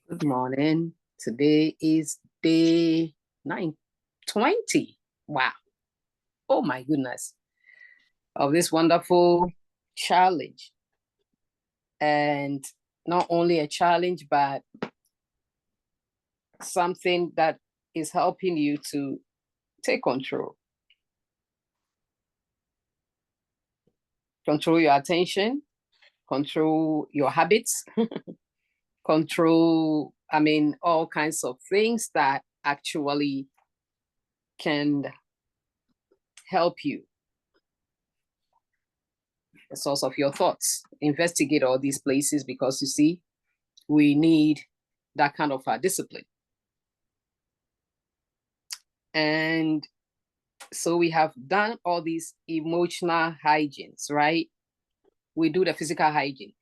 Good morning. Today is day 920. Wow. Oh my goodness. Of this wonderful challenge. And not only a challenge, but something that is helping you to take control. Control your attention, control your habits, control, all kinds of things that actually can help you. The source of your thoughts. Investigate all these places because you see, we need that kind of discipline. And so we have done all these emotional hygienes, right? We do the physical hygiene,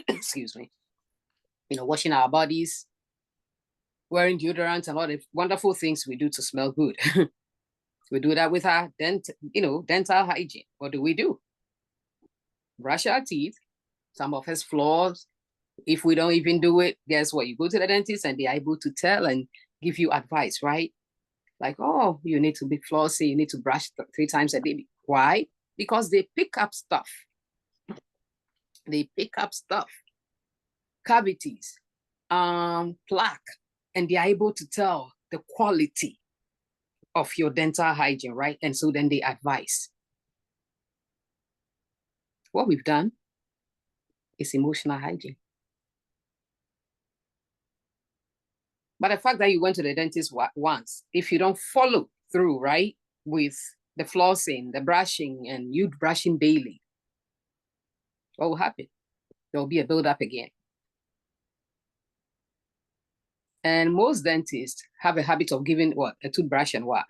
excuse me, washing our bodies, wearing deodorant, and all the wonderful things we do to smell good. We do that with our dental hygiene. What do? Brush our teeth. Some of us floss. If we don't even do it, guess what? You go to the dentist and they're able to tell and give you advice, right? Like, oh, you need to be flossy, you need to brush 3 times a day. Why? Because they pick up stuff. They pick up stuff, cavities, plaque, and they're able to tell the quality of your dental hygiene, right? And so then they advise. What we've done is emotional hygiene. But the fact that you went to the dentist once, if you don't follow through, right, with the flossing, the brushing, and you brushing daily, what will happen? There will be a buildup again. And most dentists have a habit of giving what? A toothbrush and what?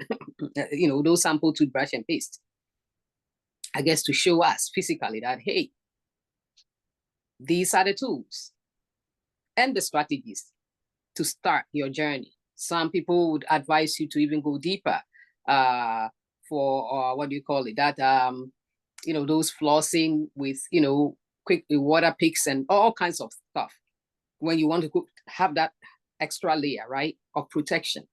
Those sample toothbrush and paste. I guess to show us physically that, hey, these are the tools and the strategies to start your journey. Some people would advise you to even go deeper for what do you call it? That those flossing with quick water picks and all kinds of stuff. When you want to have that extra layer, right, of protection.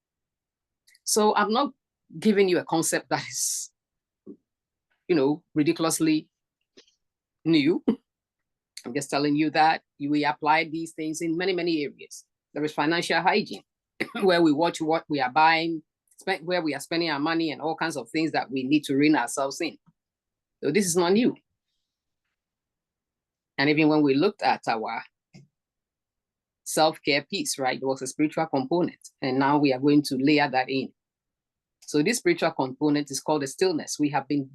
So I'm not giving you a concept that is, ridiculously new. I'm just telling you that we apply these things in many, many areas. There is financial hygiene, where we watch what we are buying, where we are spending our money, and all kinds of things that we need to rein ourselves in. So this is not new. And even when we looked at our self-care piece, right, there was a spiritual component. And now we are going to layer that in. So this spiritual component is called the stillness. We have been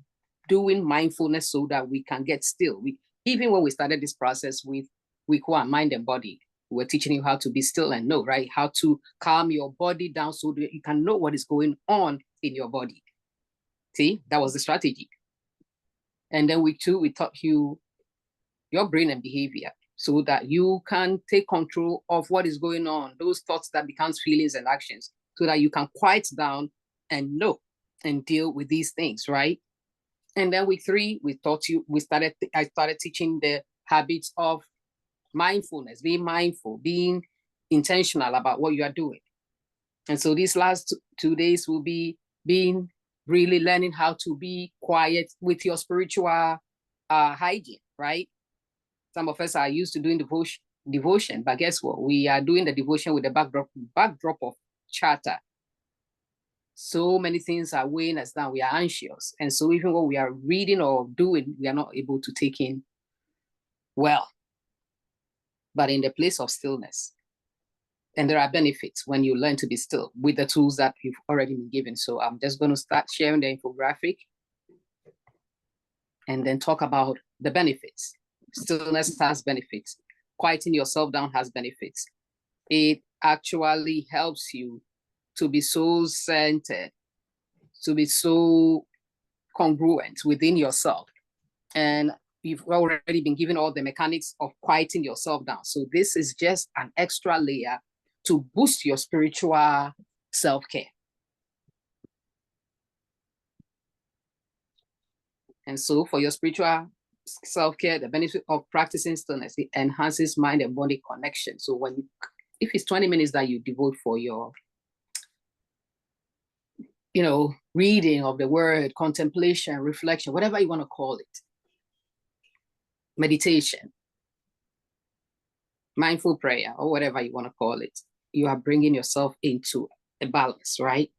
doing mindfulness so that we can get still. Even when we started this process with we call our mind and body, we're teaching you how to be still and know, right? How to calm your body down so that you can know what is going on in your body. See, that was the strategy. And then we taught you your brain and behavior so that you can take control of what is going on, those thoughts that becomes feelings and actions, so that you can quiet down and know and deal with these things, right? And then week 3, I started teaching the habits of mindfulness, being mindful, being intentional about what you are doing. And so these last 2 days will be being really learning how to be quiet with your spiritual hygiene, right? Some of us are used to doing devotion, but guess what? We are doing the devotion with the backdrop of chatter. So many things are weighing us down. We are anxious. And so even what we are reading or doing, we are not able to take in well. But in the place of stillness. And there are benefits when you learn to be still with the tools that you've already been given. So I'm just going to start sharing the infographic and then talk about the benefits. Stillness has benefits. Quieting yourself down has benefits. It actually helps you to be so centered, to be so congruent within yourself. And you've already been given all the mechanics of quieting yourself down. So this is just an extra layer to boost your spiritual self-care. And so for your spiritual self-care, the benefit of practicing stillness, it enhances mind and body connection. So when you If it's 20 minutes that you devote for your, reading of the word, contemplation, reflection, whatever you want to call it, meditation, mindful prayer, or whatever you want to call it, you are bringing yourself into a balance, right?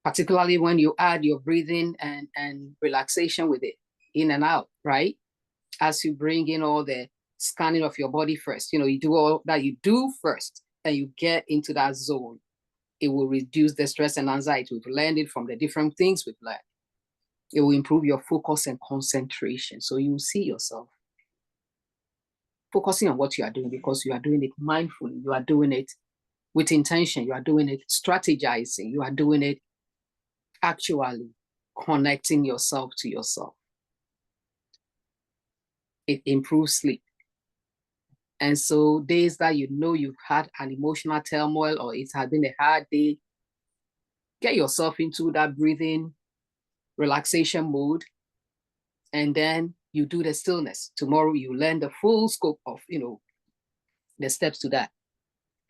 Particularly when you add your breathing and relaxation with it, in and out, right? As you bring in all the scanning of your body first, you do all that you do first, and you get into that zone. It will reduce the stress and anxiety. We've learned it from the different things we've learned. It will improve your focus and concentration. So you will see yourself focusing on what you are doing, because you are doing it mindfully. You are doing it with intention. You are doing it strategizing. You are doing it actually connecting yourself to yourself. It improves sleep. And so days that you've had an emotional turmoil, or it has been a hard day, get yourself into that breathing, relaxation mode, and then you do the stillness. Tomorrow you learn the full scope of, the steps to that.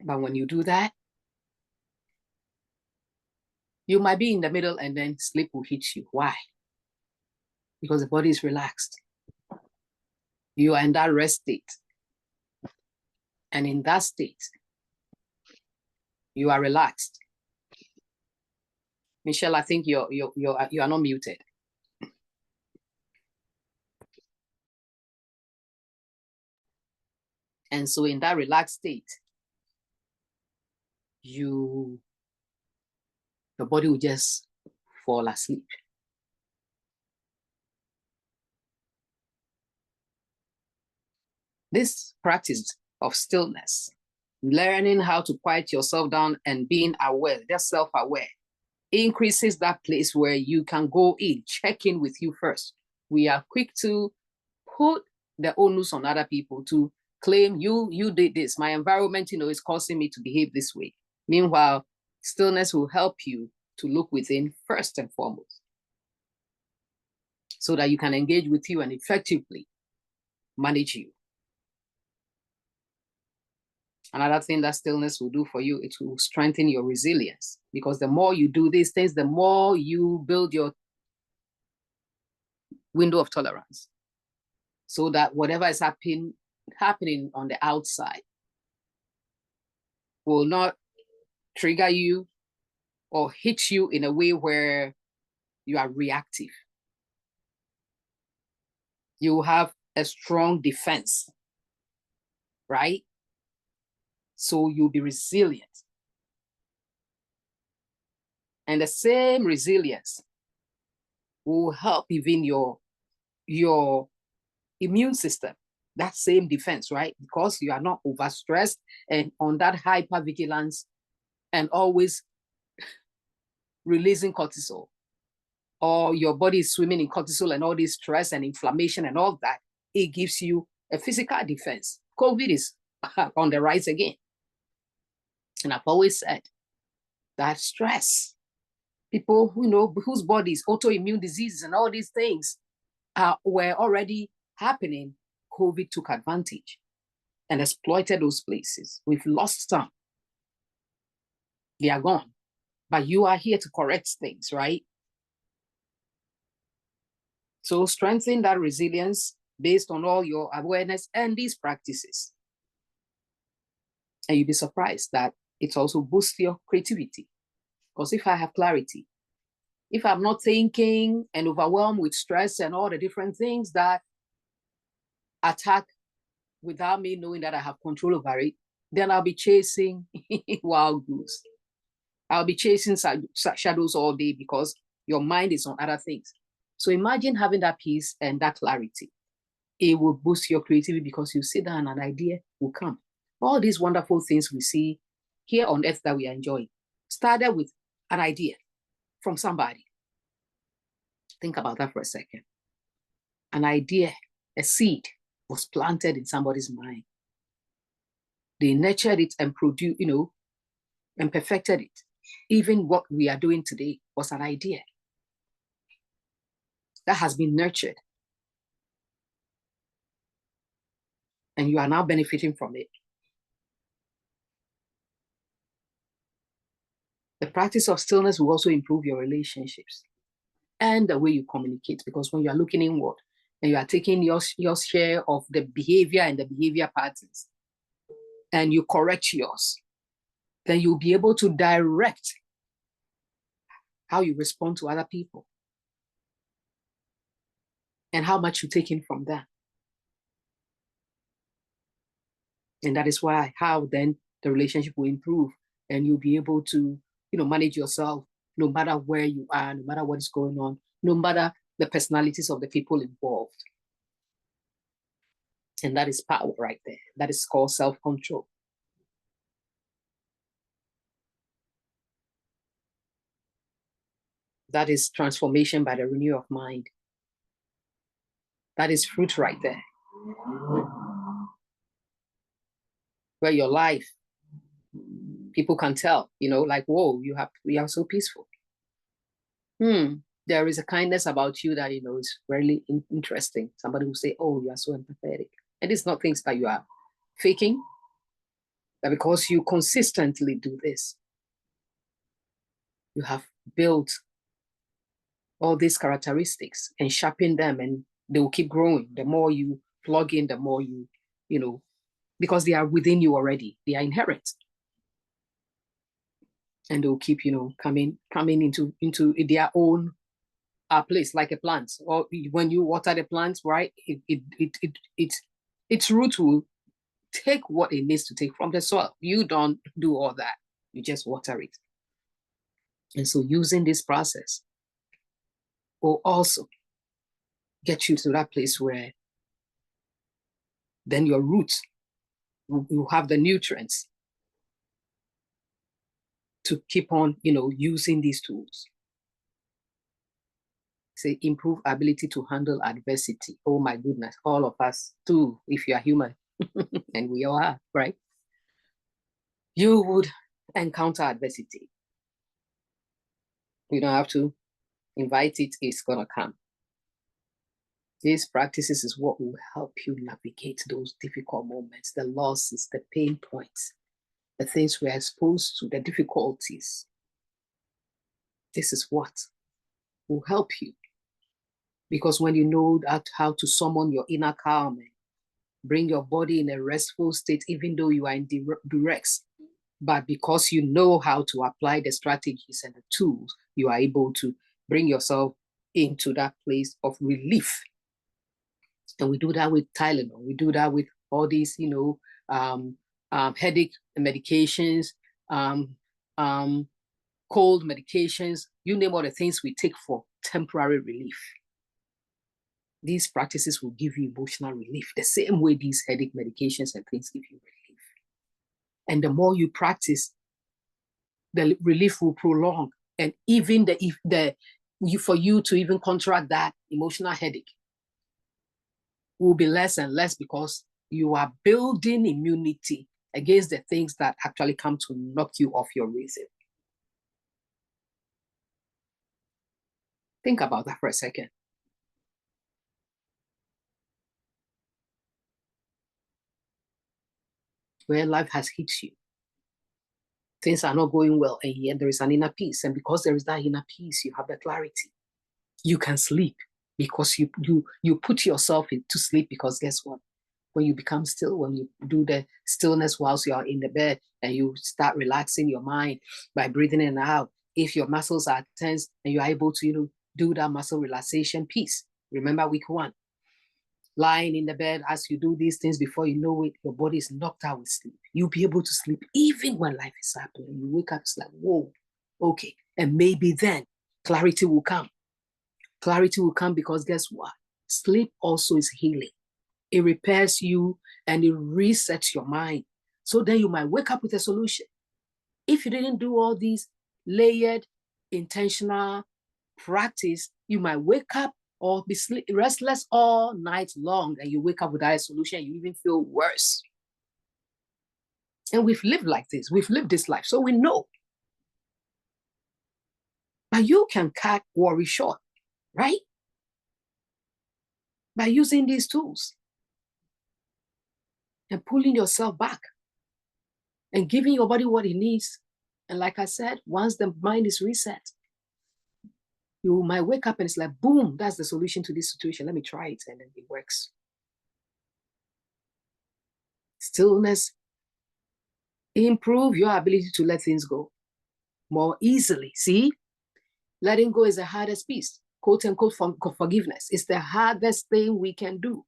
But when you do that, you might be in the middle and then sleep will hit you. Why? Because the body is relaxed. You are in that rest state. And in that state, you are relaxed. Michelle, I think you are not muted. And so in that relaxed state, your body will just fall asleep. This practice of stillness, learning how to quiet yourself down and being aware, just self-aware, increases that place where you can go in, check in with you first. We are quick to put the onus on other people, to claim you did this. My environment, is causing me to behave this way. Meanwhile, stillness will help you to look within first and foremost, so that you can engage with you and effectively manage you. Another thing that stillness will do for you, it will strengthen your resilience, because the more you do these things, the more you build your window of tolerance, so that whatever is happening on the outside will not trigger you or hit you in a way where you are reactive. You will have a strong defense, right? So you'll be resilient. And the same resilience will help even your immune system, that same defense, right? Because you are not overstressed and on that hypervigilance and always releasing cortisol, or your body is swimming in cortisol and all this stress and inflammation and all that. It gives you a physical defense. COVID is on the rise again. And I've always said that stress, people whose bodies, autoimmune diseases and all these things were already happening, COVID took advantage and exploited those places. We've lost some. They are gone. But you are here to correct things, right? So strengthen that resilience based on all your awareness and these practices. And you'll be surprised that it also boosts your creativity. Because if I have clarity, if I'm not thinking and overwhelmed with stress and all the different things that attack without me knowing that I have control over it, then I'll be chasing wild goose. I'll be chasing shadows all day because your mind is on other things. So imagine having that peace and that clarity. It will boost your creativity because you sit down and an idea will come. All these wonderful things we see here on earth that we are enjoying started with an idea from somebody. Think about that for a second. An idea, a seed was planted in somebody's mind. They nurtured it and produced, and perfected it. Even what we are doing today was an idea that has been nurtured. And you are now benefiting from it. The practice of stillness will also improve your relationships and the way you communicate, because when you are looking inward and you are taking your share of the behavior and the behavior patterns and you correct yours, then you'll be able to direct how you respond to other people and how much you take in from that. And that is why, how then the relationship will improve and you'll be able to, manage yourself no matter where you are, no matter what is going on, no matter the personalities of the people involved. And that is power right there. That is called self-control. That is transformation by the renewal of mind. That is fruit right there. Where your life, people can tell, like, whoa, you are so peaceful. There is a kindness about you that, is really interesting. Somebody will say, oh, you are so empathetic. And it's not things that you are faking, but because you consistently do this, you have built all these characteristics and sharpen them, and they will keep growing. The more you plug in, the more you because they are within you already. They are inherent. And they'll keep, coming into their own place, like a plant. Or when you water the plant, right, its root will take what it needs to take from the soil. You don't do all that. You just water it. And so using this process will also get you to that place where then your roots will have the nutrients to keep on, using these tools. Say, improve ability to handle adversity. Oh my goodness, all of us too, if you are human, and we all are, right? You would encounter adversity. You don't have to invite it, it's gonna come. These practices is what will help you navigate those difficult moments, the losses, the pain points, the things we're exposed to, the difficulties. This is what will help you. Because when you know how to summon your inner calm and bring your body in a restful state, even though you are in duress, but because you know how to apply the strategies and the tools, you are able to bring yourself into that place of relief. And we do that with Tylenol. We do that with all these, headache medications, cold medications, you name all the things we take for temporary relief. These practices will give you emotional relief, the same way these headache medications and things give you relief. And the more you practice, the relief will prolong. And even for you to even counteract that emotional headache will be less and less, because you are building immunity against the things that actually come to knock you off your rhythm. Think about that for a second. Where life has hit you, things are not going well, and yet there is an inner peace. And because there is that inner peace, you have the clarity. You can sleep because you put yourself into sleep, because guess what? When you become still, when you do the stillness whilst you are in the bed and you start relaxing your mind by breathing in and out, if your muscles are tense and you're able to, do that muscle relaxation piece. Remember week 1. Lying in the bed as you do these things, before you know it, your body is knocked out with sleep. You'll be able to sleep even when life is happening. You wake up, it's like, whoa, okay. And maybe then clarity will come. Clarity will come because guess what? Sleep also is healing. It repairs you and it resets your mind. So then you might wake up with a solution. If you didn't do all these layered, intentional practice, you might wake up or be restless all night long, and you wake up without a solution, you even feel worse. And we've lived like this. We've lived this life, so we know. But you can cut worry short, right? By using these tools and pulling yourself back and giving your body what it needs And like I said, once the mind is reset, you might wake up and it's like, boom, that's the solution to this situation. Let me try it. And then it works. Stillness improve your ability to let things go more easily. See, letting go is the hardest piece, quote unquote, forgiveness. It's the hardest thing we can do.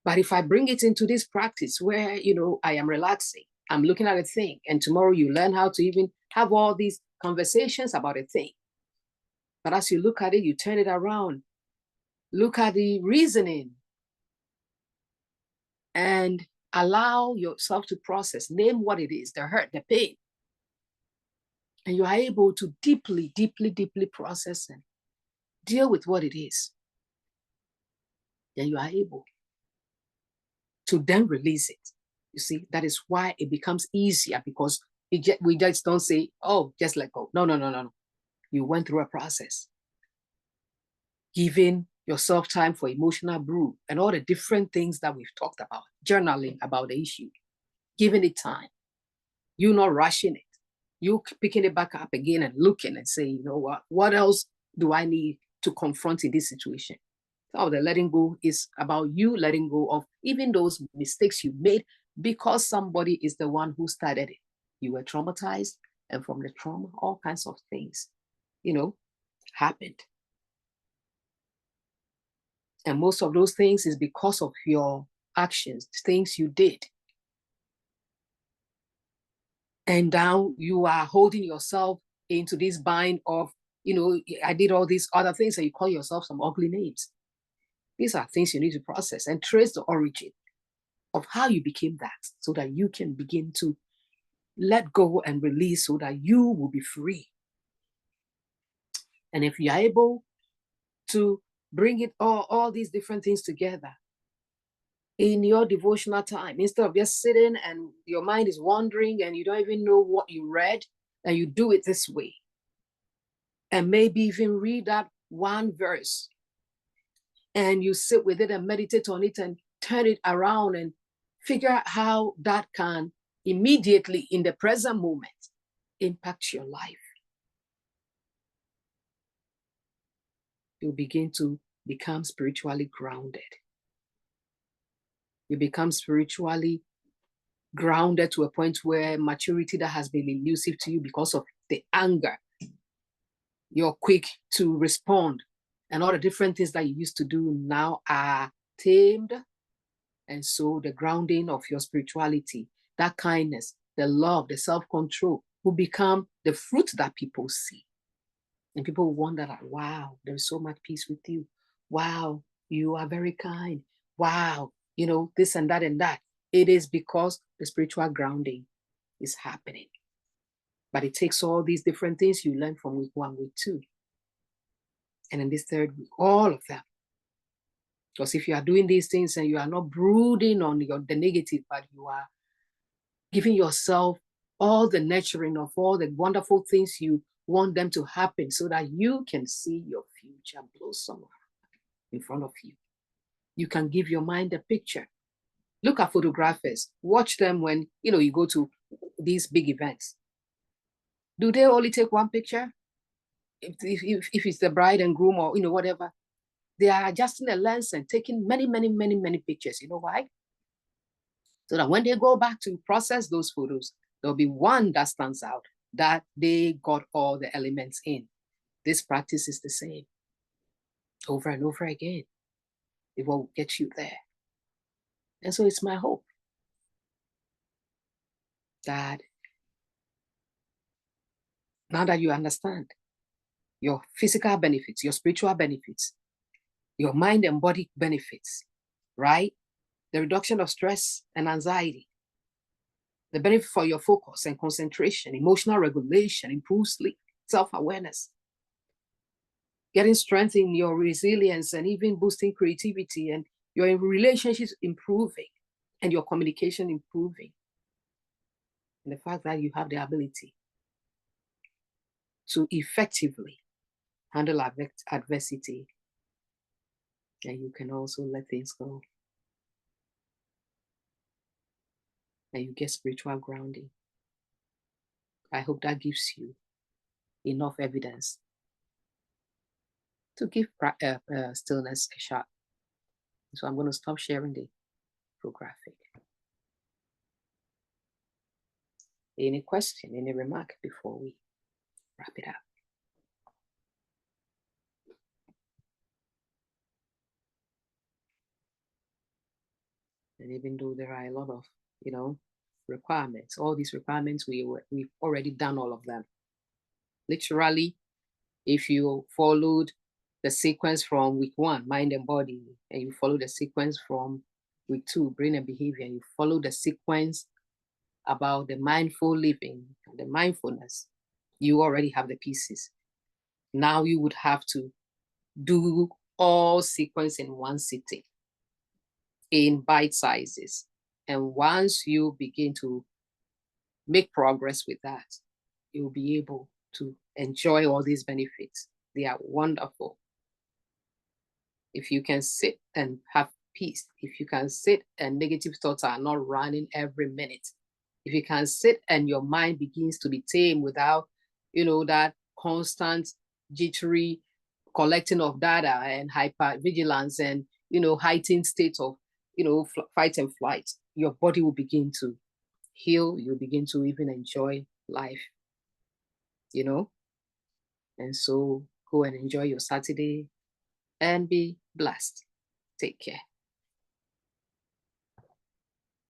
But if I bring it into this practice where, I am relaxing, I'm looking at a thing, and tomorrow you learn how to even have all these conversations about a thing. But as you look at it, you turn it around, look at the reasoning, and allow yourself to process, name what it is, the hurt, the pain. And you are able to deeply, deeply, deeply process and deal with what it is. Then you are able to then release it. You see, that is why it becomes easier, because we just don't say, oh, just let go. No. You went through a process. Giving yourself time for emotional brew and all the different things that we've talked about, journaling about the issue, giving it time, you not rushing it, you picking it back up again and looking and saying, you know what else do I need to confront in this situation? So the letting go is about you letting go of even those mistakes you made, because somebody is the one who started it. You were traumatized, and from the trauma, all kinds of things, happened. And most of those things is because of your actions, things you did. And now you are holding yourself into this bind of, I did all these other things, and you call yourself some ugly names. These are things you need to process and trace the origin of how you became that, so that you can begin to let go and release, so that you will be free. And if you're able to bring it all these different things together in your devotional time, instead of just sitting and your mind is wandering and you don't even know what you read, and you do it this way. And maybe even read that one verse, and you sit with it and meditate on it and turn it around and figure out how that can immediately, in the present moment, impact your life. You begin to become spiritually grounded. You become spiritually grounded to a point where maturity that has been elusive to you because of the anger, you're quick to respond, and all the different things that you used to do now are tamed. And so the grounding of your spirituality, that kindness, the love, the self-control, will become the fruit that people see. And people will wonder, like, wow, there's so much peace with you. Wow, you are very kind. Wow, this and that and that. It is because the spiritual grounding is happening. But it takes all these different things you learn from week 1, week 2. And in this 3rd week, all of them. Because if you are doing these things and you are not brooding on the negative, but you are giving yourself all the nurturing of all the wonderful things you want them to happen, so that you can see your future blossom in front of you. You can give your mind a picture. Look at photographers. Watch them when you go to these big events. Do they only take one picture? If it's the bride and groom, or whatever, they are adjusting a lens and taking many, many, many, many pictures. You know why? So that when they go back to process those photos, there'll be one that stands out, that they got all the elements in. This practice is the same over and over again. It will get you there. And so it's my hope that now that you understand your physical benefits, your spiritual benefits, your mind and body benefits, right? The reduction of stress and anxiety, the benefit for your focus and concentration, emotional regulation, improved sleep, self-awareness, getting strength in your resilience, and even boosting creativity, and your relationships improving, and your communication improving. And the fact that you have the ability to effectively handle adversity, and you can also let things go. And you get spiritual grounding. I hope that gives you enough evidence to give stillness a shot. So I'm going to stop sharing the infographic. Any question, any remark before we wrap it up? And even though there are a lot of, requirements, all these requirements, we've already done all of them. Literally, if you followed the sequence from week 1, mind and body, and you follow the sequence from week 2, brain and behavior, and you follow the sequence about the mindful living, the mindfulness, you already have the pieces. Now you would have to do all sequence in one sitting, in bite sizes. And once you begin to make progress with that, you'll be able to enjoy all these benefits. They are wonderful. If you can sit and have peace, if you can sit and negative thoughts are not running every minute, if you can sit and your mind begins to be tame without, that constant jittery collecting of data and hypervigilance and, heightened state of, fight and flight, your body will begin to heal. You'll begin to even enjoy life, And so go and enjoy your Saturday and be blessed. Take care.